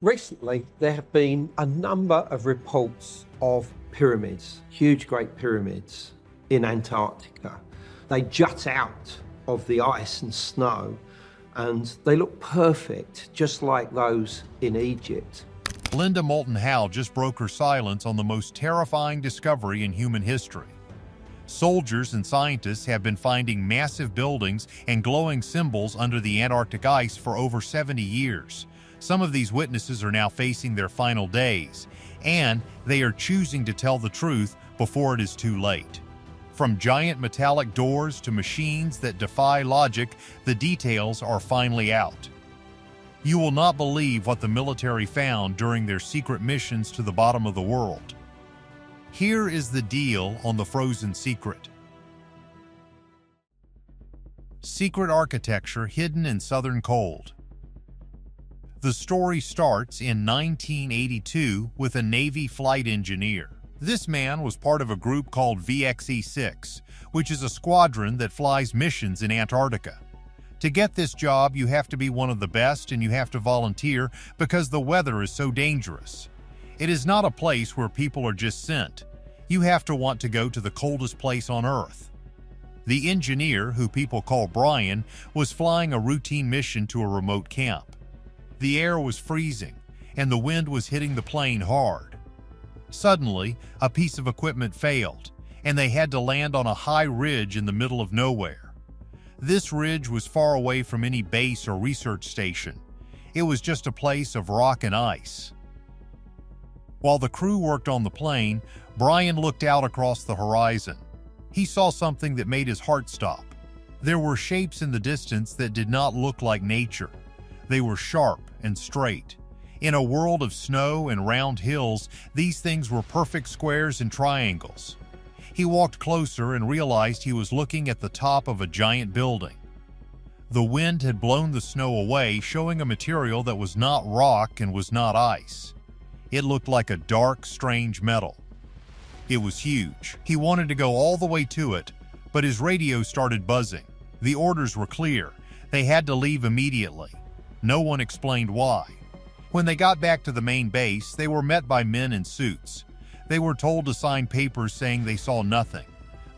Recently, there have been a number of reports of pyramids, huge great pyramids in Antarctica. They jut out of the ice and snow and they look perfect, just like those in Egypt. Linda Moulton Howe just broke her silence on the most terrifying discovery in human history. Soldiers and scientists have been finding massive buildings and glowing symbols under the Antarctic ice for over 70 years. Some of these witnesses are now facing their final days, and they are choosing to tell the truth before it is too late. From giant metallic doors to machines that defy logic, the details are finally out. You will not believe what the military found during their secret missions to the bottom of the world. Here is the deal on the frozen secret. Secret architecture hidden in southern cold. The story starts in 1982 with a Navy flight engineer. This man was part of a group called VXE-6, which is a squadron that flies missions in Antarctica. To get this job, you have to be one of the best and you have to volunteer because the weather is so dangerous. It is not a place where people are just sent. You have to want to go to the coldest place on Earth. The engineer, who people call Brian, was flying a routine mission to a remote camp. The air was freezing, and the wind was hitting the plane hard. Suddenly, a piece of equipment failed, and they had to land on a high ridge in the middle of nowhere. This ridge was far away from any base or research station. It was just a place of rock and ice. While the crew worked on the plane, Brian looked out across the horizon. He saw something that made his heart stop. There were shapes in the distance that did not look like nature. They were sharp and straight. In a world of snow and round hills, these things were perfect squares and triangles. He walked closer and realized he was looking at the top of a giant building. The wind had blown the snow away, showing a material that was not rock and was not ice. It looked like a dark, strange metal. It was huge. He wanted to go all the way to it, but his radio started buzzing. The orders were clear. They had to leave immediately. No one explained why. When they got back to the main base, they were met by men in suits. They were told to sign papers saying they saw nothing.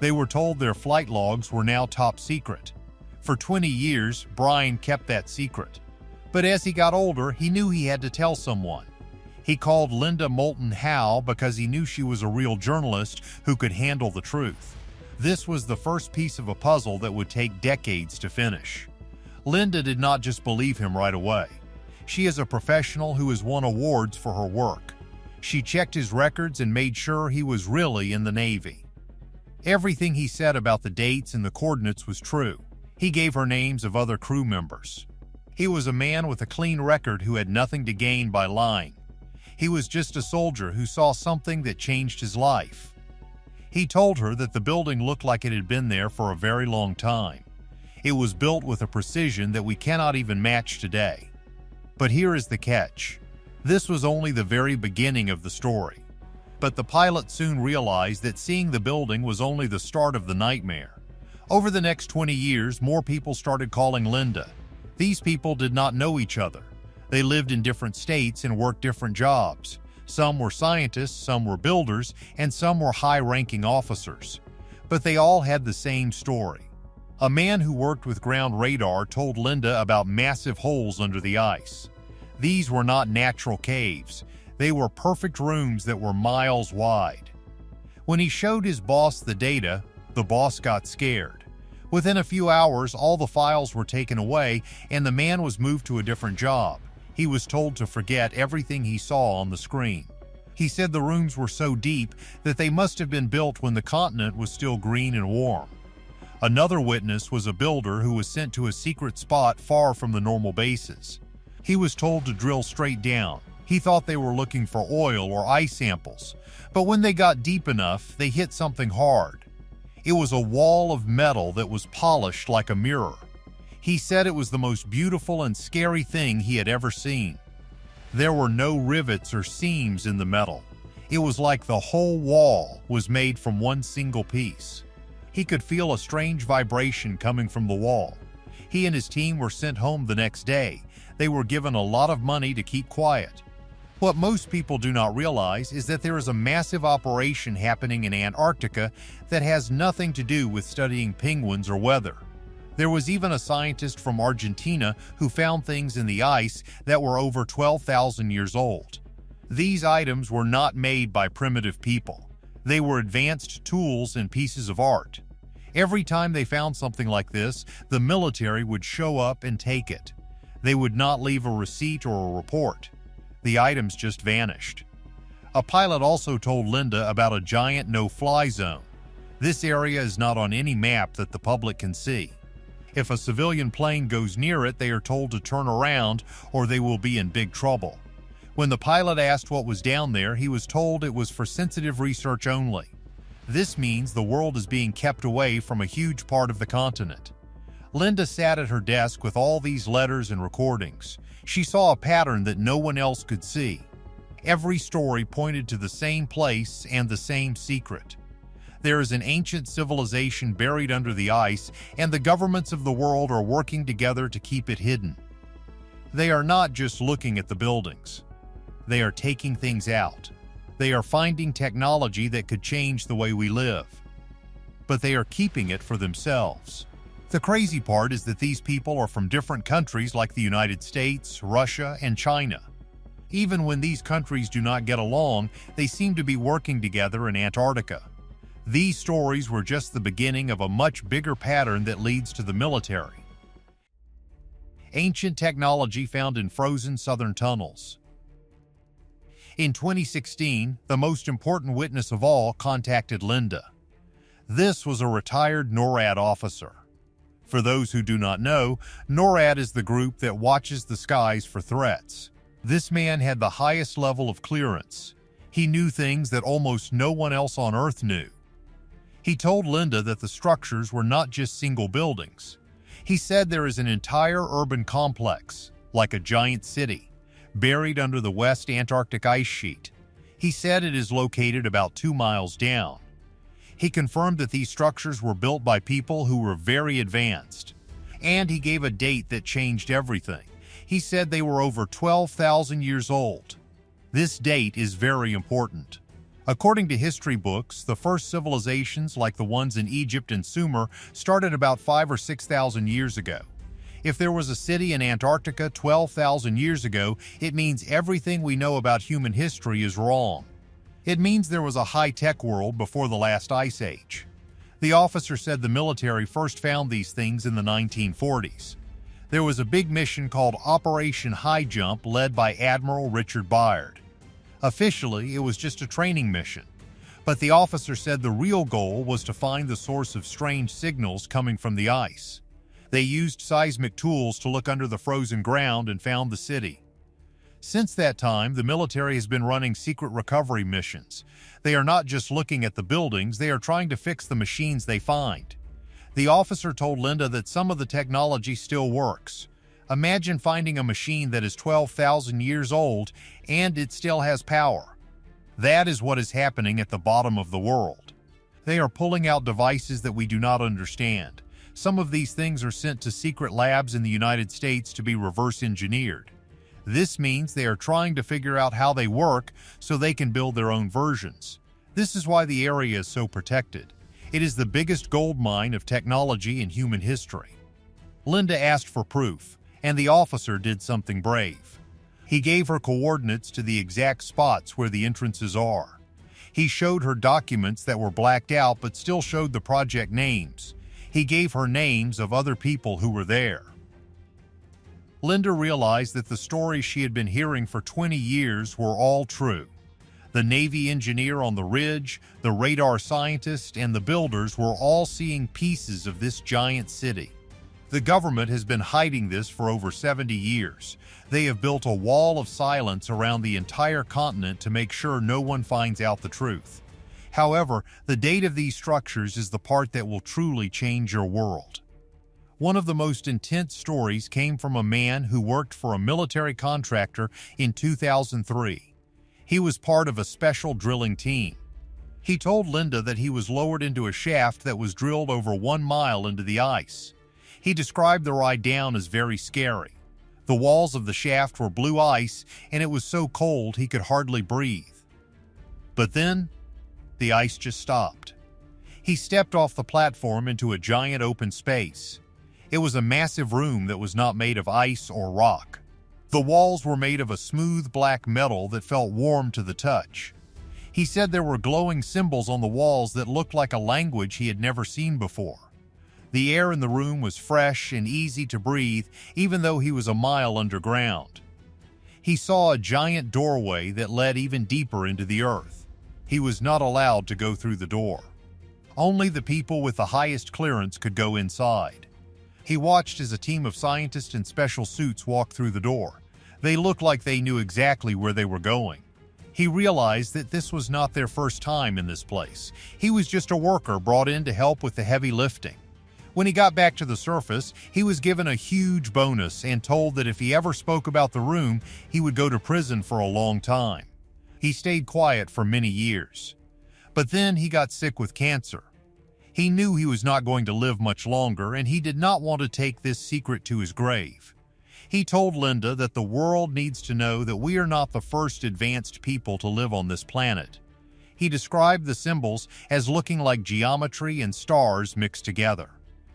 They were told their flight logs were now top secret. For 20 years, Brian kept that secret. But as he got older, he knew he had to tell someone. He called Linda Moulton Howe because he knew she was a real journalist who could handle the truth. This was the first piece of a puzzle that would take decades to finish. Linda did not just believe him right away. She is a professional who has won awards for her work. She checked his records and made sure he was really in the Navy. Everything he said about the dates and the coordinates was true. He gave her names of other crew members. He was a man with a clean record who had nothing to gain by lying. He was just a soldier who saw something that changed his life. He told her that the building looked like it had been there for a very long time. It was built with a precision that we cannot even match today. But here is the catch. This was only the very beginning of the story. But the pilot soon realized that seeing the building was only the start of the nightmare. Over the next 20 years, more people started calling Linda. These people did not know each other. They lived in different states and worked different jobs. Some were scientists, some were builders, and some were high-ranking officers. But they all had the same story. A man who worked with ground radar told Linda about massive holes under the ice. These were not natural caves. They were perfect rooms that were miles wide. When he showed his boss the data, the boss got scared. Within a few hours, all the files were taken away and the man was moved to a different job. He was told to forget everything he saw on the screen. He said the rooms were so deep that they must have been built when the continent was still green and warm. Another witness was a builder who was sent to a secret spot far from the normal bases. He was told to drill straight down. He thought they were looking for oil or ice samples, but when they got deep enough, they hit something hard. It was a wall of metal that was polished like a mirror. He said it was the most beautiful and scary thing he had ever seen. There were no rivets or seams in the metal. It was like the whole wall was made from one single piece. He could feel a strange vibration coming from the wall. He and his team were sent home the next day. They were given a lot of money to keep quiet. What most people do not realize is that there is a massive operation happening in Antarctica that has nothing to do with studying penguins or weather. There was even a scientist from Argentina who found things in the ice that were over 12,000 years old. These items were not made by primitive people. They were advanced tools and pieces of art. Every time they found something like this, the military would show up and take it. They would not leave a receipt or a report. The items just vanished. A pilot also told Linda about a giant no-fly zone. This area is not on any map that the public can see. If a civilian plane goes near it, they are told to turn around or they will be in big trouble. When the pilot asked what was down there, he was told it was for sensitive research only. This means the world is being kept away from a huge part of the continent. Linda sat at her desk with all these letters and recordings. She saw a pattern that no one else could see. Every story pointed to the same place and the same secret. There is an ancient civilization buried under the ice, and the governments of the world are working together to keep it hidden. They are not just looking at the buildings. They are taking things out. They are finding technology that could change the way we live. But they are keeping it for themselves. The crazy part is that these people are from different countries like the United States, Russia, and China. Even when these countries do not get along, they seem to be working together in Antarctica. These stories were just the beginning of a much bigger pattern that leads to the military. Ancient technology found in frozen southern tunnels. In 2016, the most important witness of all contacted Linda. This was a retired NORAD officer. For those who do not know, NORAD is the group that watches the skies for threats. This man had the highest level of clearance. He knew things that almost no one else on Earth knew. He told Linda that the structures were not just single buildings. He said there is an entire urban complex, like a giant city, buried under the West Antarctic ice sheet. He said it is located about 2 miles down. He confirmed that these structures were built by people who were very advanced. And he gave a date that changed everything. He said they were over 12,000 years old. This date is very important. According to history books, the first civilizations like the ones in Egypt and Sumer started about 5,000 or 6,000 years ago. If there was a city in Antarctica 12,000 years ago, it means everything we know about human history is wrong. It means there was a high-tech world before the last ice age. The officer said the military first found these things in the 1940s. There was a big mission called Operation High Jump led by Admiral Richard Byard. Officially, it was just a training mission, but the officer said the real goal was to find the source of strange signals coming from the ice. They used seismic tools to look under the frozen ground and found the city. Since that time, the military has been running secret recovery missions. They are not just looking at the buildings, they are trying to fix the machines they find. The officer told Linda that some of the technology still works. Imagine finding a machine that is 12,000 years old and it still has power. That is what is happening at the bottom of the world. They are pulling out devices that we do not understand. Some of these things are sent to secret labs in the United States to be reverse engineered. This means they are trying to figure out how they work so they can build their own versions. This is why the area is so protected. It is the biggest gold mine of technology in human history. Linda asked for proof, and the officer did something brave. He gave her coordinates to the exact spots where the entrances are. He showed her documents that were blacked out but still showed the project names. He gave her names of other people who were there. Linda realized that the stories she had been hearing for 20 years were all true. The Navy engineer on the ridge, the radar scientist, and the builders were all seeing pieces of this giant city. The government has been hiding this for over 70 years. They have built a wall of silence around the entire continent to make sure no one finds out the truth. However, the date of these structures is the part that will truly change your world. One of the most intense stories came from a man who worked for a military contractor in 2003. He was part of a special drilling team. He told Linda that he was lowered into a shaft that was drilled over 1 mile into the ice. He described the ride down as very scary. The walls of the shaft were blue ice, and it was so cold he could hardly breathe. But then, the ice just stopped. He stepped off the platform into a giant open space. It was a massive room that was not made of ice or rock. The walls were made of a smooth black metal that felt warm to the touch. He said there were glowing symbols on the walls that looked like a language he had never seen before. The air in the room was fresh and easy to breathe, even though he was a mile underground. He saw a giant doorway that led even deeper into the earth. He was not allowed to go through the door. Only the people with the highest clearance could go inside. He watched as a team of scientists in special suits walked through the door. They looked like they knew exactly where they were going. He realized that this was not their first time in this place. He was just a worker brought in to help with the heavy lifting. When he got back to the surface, he was given a huge bonus and told that if he ever spoke about the room, he would go to prison for a long time. He stayed quiet for many years. But then he got sick with cancer. He knew he was not going to live much longer, and he did not want to take this secret to his grave. He told Linda that the world needs to know that we are not the first advanced people to live on this planet. He described the symbols as looking like geometry and stars mixed together.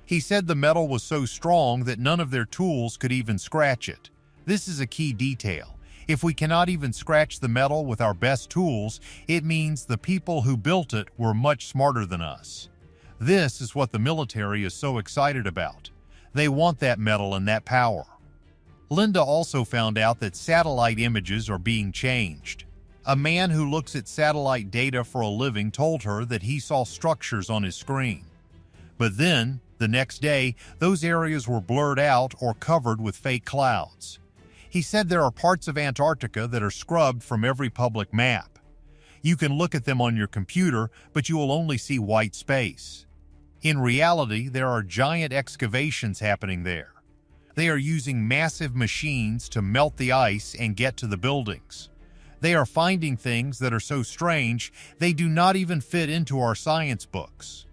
He said the metal was so strong that none of their tools could even scratch it. This is a key detail. If we cannot even scratch the metal with our best tools, it means the people who built it were much smarter than us. This is what the military is so excited about. They want that metal and that power. Linda also found out that satellite images are being changed. A man who looks at satellite data for a living told her that he saw structures on his screen. But then, the next day, those areas were blurred out or covered with fake clouds. He said there are parts of Antarctica that are scrubbed from every public map. You can look at them on your computer, but you will only see white space. In reality, there are giant excavations happening there. They are using massive machines to melt the ice and get to the buildings. They are finding things that are so strange, they do not even fit into our science books.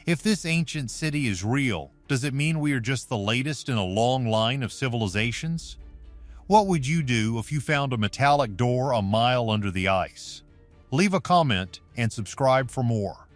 If this ancient city is real, does it mean we are just the latest in a long line of civilizations? What would you do if you found a metallic door a mile under the ice? Leave a comment and subscribe for more.